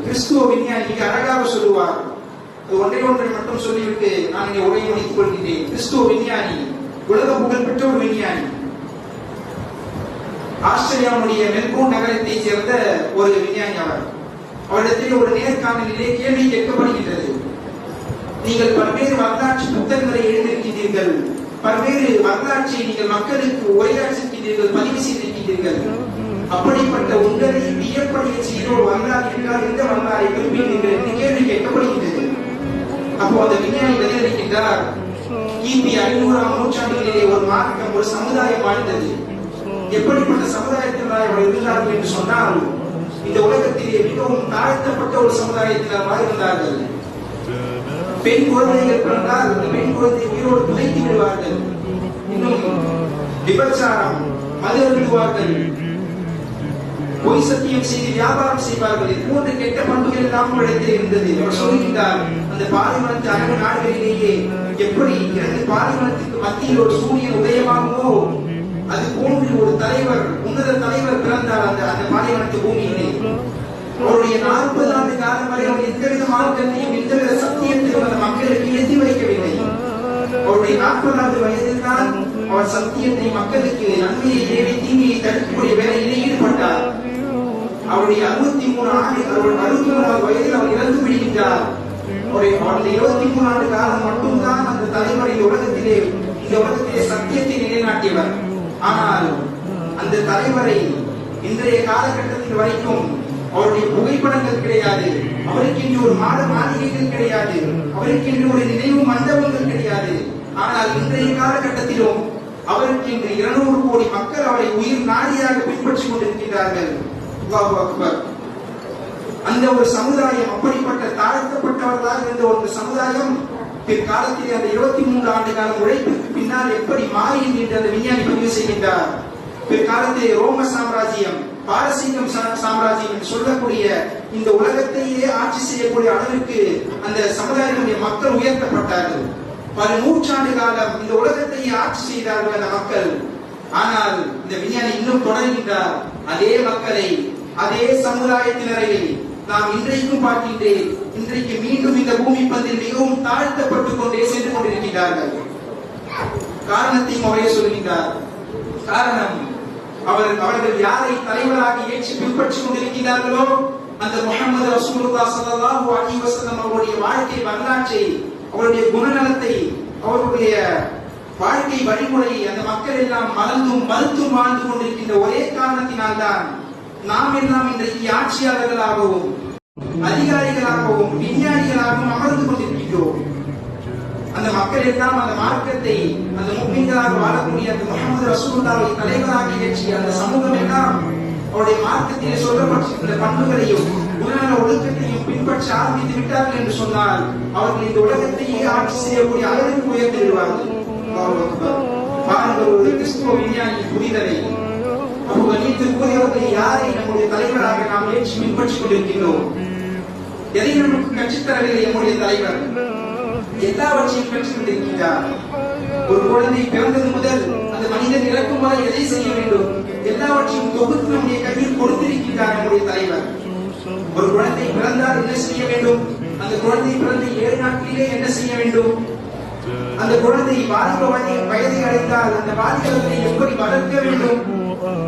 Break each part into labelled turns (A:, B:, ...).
A: கிறிஸ்துவ விஞ்ஞானி மிக அழகாக சொல்லுவார். ஒன்றை மட்டும் சொல்லிவிட்டு நான் இங்கே உரையை முடித்துக் கொள்கிறேன். கிறிஸ்துவ விஞ்ஞானி, உலக புகழ்பெற்ற ஒரு விஞ்ஞானி, ஆஸ்திரேலியாவுடைய மெல்போர்ன் நகரத்தை சேர்ந்த ஒரு விஞ்ஞானி. அவரிடத்தில் ஒரு நேர்காணலிலே கேள்வி கேட்கப்படுகின்றது. நீங்கள் பல்வேறு வரலாற்று புத்தகங்களை எழுதியிருக்கின்றீர்கள், பல்வேறு வரலாற்றை நீங்கள் மக்களுக்கு உரையாற்றிருக்கின்றீர்கள், பதிவு செய்திருக்கின்றீர்கள். அப்படிப்பட்ட உங்களை வியப்படைய செய்த ஒரு வரலாறு என்றால் எந்த வரலாறை விரும்புகிறீர்கள் என்று கேள்வி கேட்கப்படுகின்றது. அப்போ அந்த விஞ்ஞானி பதிலளிக்கின்றார், கிபி 500ஆம் நூற்றாண்டுகளிலே ஒரு மார்க்கம், ஒரு சமுதாயம் வாழ்ந்தது. எப்படிப்பட்ட சமுதாயத்தினால் அவர் இருந்தார்கள் என்று சொன்னால், இந்த உலகத்திலே மிகவும் தாழ்த்தப்பட்ட ஒரு சமுதாயத்தினால் வாழ்ந்தார்கள். பெண் குழந்தைகள் பிறந்தால் அந்த பெண் குழந்தை உயிரோடு புதைத்து விடுவார்கள். இன்னும் விபச்சாரம், மது அருந்துவார்கள், பொய் சத்தியம் செய்து வியாபாரம் செய்வார்கள். இது போன்ற கெட்ட பண்புகள் எல்லாம் இடத்தில் இருந்தது. அவர் சொல்கின்றார், அந்த பாலைவனத்து அரபு நாடுகளிலேயே எப்படி 2 பாலைவனத்துக்கு மத்தியில் ஒரு சூரியன் உதயமாகுமோ, அது போன்று ஒரு தலைவர், உன்னத தலைவர் பிறந்தார் அந்த பாலைவனத்து பூமியிலே. அவருடைய 40 ஆண்டு காலம் வரை அவர் எந்தவித மார்க்கத்தையும் எந்தவித சத்தியத்தையும் அந்த மக்களுக்கு எத்தி வைக்கவில்லை. அவருடைய 40வது வயதில் தான் அவர் சத்தியத்தை மக்களுக்கு நன்மையை ஏவி தீமையை தடுக்கக்கூடிய வேலையிலே ஈடுபட்டார். அவருடைய 63வது வயதில் அவர் இறந்து விடுகின்றார். அவருடைய 23 ஆண்டு காலம் மட்டும்தான் அந்த தலைவர் இந்த உலகத்திலே சத்தியத்தை நிலைநாட்டியவர். ஆனால் அந்த தலைவரை இன்றைய காலகட்டத்தில் வரைக்கும் அவருடைய புகைப்படங்கள் கிடையாது, அவருக்கு இன்று ஒரு மாளிகைகள் கிடையாது, அவருக்கு இன்று ஒரு நினைவு மண்டபங்கள் கிடையாது. ஆனால் இன்றைய காலகட்டத்திலும் அவருக்கு இன்று 200 கோடி மக்கள் அவரை உயிர் நாடியாக பின்பற்றிக் கொண்டிருக்கிறார்கள். அல்லாஹு அக்பர். அந்த ஒரு சமுதாயம், அப்படிப்பட்ட தாழ்த்தப்பட்டவர்களாக இருந்த ஒரு சமுதாயம் பிற்காலத்தில் அந்த 23 ஆண்டு கால உழைப்புக்கு பின்னால் எப்படி மாறி என்று அந்த விஞ்ஞானி பதிவு செய்கின்றார். பிற்காலத்திலே ரோம சாம்ராஜ்யம், பாரசீகம் சாம்ராஜ்யம் என்று சொல்லக்கூடிய இந்த உலகத்தையே ஆட்சி செய்யக்கூடிய அளவிற்கு அந்த சமுதாயத்தினுடைய மக்கள் உயர்த்தப்பட்டார்கள். பல நூற்றாண்டு காலம் இந்த உலகத்தையே ஆட்சி செய்தார்கள் அந்த மக்கள். ஆனால் இந்த விஞ்ஞானி இன்னும் தொடர்கின்றார். அதே மக்களை, அதே சமுதாயத்தினரை நாம் இன்றைக்கும் பார்க்கின்றேன். இன்றைக்கு மீண்டும் இந்த பூமி பந்தில் மிகவும் தாழ்த்தப்பட்டுக் கொண்டே சென்று கொண்டிருக்கிறார்கள். காரணத்தையும் அவரே சொல்கின்றார். காரணம், அவர்கள் யாரை தலைவராக ஏற்றி பின்பற்றிக் கொண்டிருக்கிறார்களோ அந்த முஹம்மது ரசூலுல்லாஹ் ஸல்லல்லாஹு அலைஹி வஸல்லம் அவருடைய வாழ்க்கை வரலாற்றை, அவருடைய குணநலத்தை, அவருடைய வாழ்க்கை வழிமுறையை அந்த மக்கள் எல்லாம் மறுத்தும் வாழ்ந்து கொண்டிருக்கின்ற ஒரே காரணத்தினால்தான் நாம் எல்லாம் இன்றைக்கு ஆட்சியாளர்களாகவும் அதிகாரிகளாகவும் விஞ்ஞானிகளாகவும் அமர்ந்து கொண்டிருக்கிறோம். அந்த மக்கள் எல்லாம் அந்த மார்க்கத்தை, அந்த முஃமின்களாக வாழக்கூடிய அந்த முஹம்மது ரசூலுல்லாஹ்வை தலைவராக ஏற்றிய அந்த சமூகம் எல்லாம் அவருடைய மார்க்கத்தில் சொல்லப்பட்டிருக்கிற பண்புகளையும் குணநல ஒழுக்கத்தையும் பின்பற்ற ஆரம்பித்து விட்டார்கள் என்று சொன்னால் அவர்கள் இந்த உலகத்தையே ஆட்சி செய்யக்கூடிய அளவிற்கு உயர்ந்து விடுவார்கள். பாருங்கள், ஒரு கிறிஸ்துவ விஞ்ஞானி புரிதலை அவர்கள் யாரை நம்முடைய தலைவராக நாம் ஏற்றி பின்பற்றிக் கொண்டிருக்கின்றோம்? எதை நமக்கு கற்றுத்தரவில்லை நம்முடைய தலைவர்? எல்லாவற்றையும் கற்றுக் கொண்டிருக்கிறார். ஒரு குழந்தை பிறந்தது முதல் அந்த மனிதன் இறக்கும் வரை எதை செய்ய வேண்டும் எல்லாவற்றையும் தொகுத்து நம்முடைய கையில் கொடுத்திருக்கிறார் நம்முடைய தலைவர். ஒரு குழந்தை பிறந்தால் என்ன செய்ய வேண்டும், அந்த குழந்தை பிறந்த 7 நாட்களிலே என்ன செய்ய வேண்டும், அந்த குழந்தை வாலிப வயதை அடைந்தால் அந்த வாலிபர்களை எப்படி வளர்க்க வேண்டும்,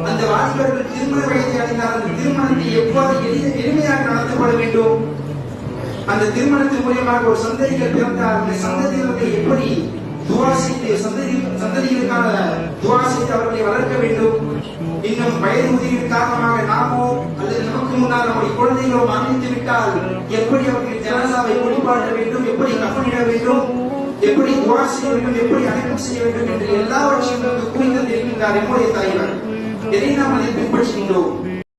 A: அந்த வாலிபர்கள் திருமண வயதை அடைந்தால் அந்த திருமணத்தை எவ்வாறு எளிமையாக நடத்தப்பட வேண்டும், அந்த திருமணத்தின் மூலமாக ஒரு சந்ததிகள் பிறந்தால் அந்த சந்ததிகளை எப்படி துவா செய்து சந்ததிகளுக்கான துவா செய்து அவர்களை வளர்க்க வேண்டும். இன்னும் வயது முதிர்வின் காரணமாக நாமோ அல்லது நமக்கு முன்னால் நம்முடைய குழந்தைகளோ மரணித்து விட்டால் எப்படி அவர்கள் ஜனாசாவை குளிப்பாட்ட வேண்டும், எப்படி கஃனிட வேண்டும், எப்படி துவா செய்ய வேண்டும், எப்படி அடக்கம் செய்ய வேண்டும் என்று எல்லாவற்றையும் நமக்கு கூறி தந்திருக்கின்றார் நம்முடைய தலைவர். எதை நாம் அதை பின்பற்றுகின்றோம்?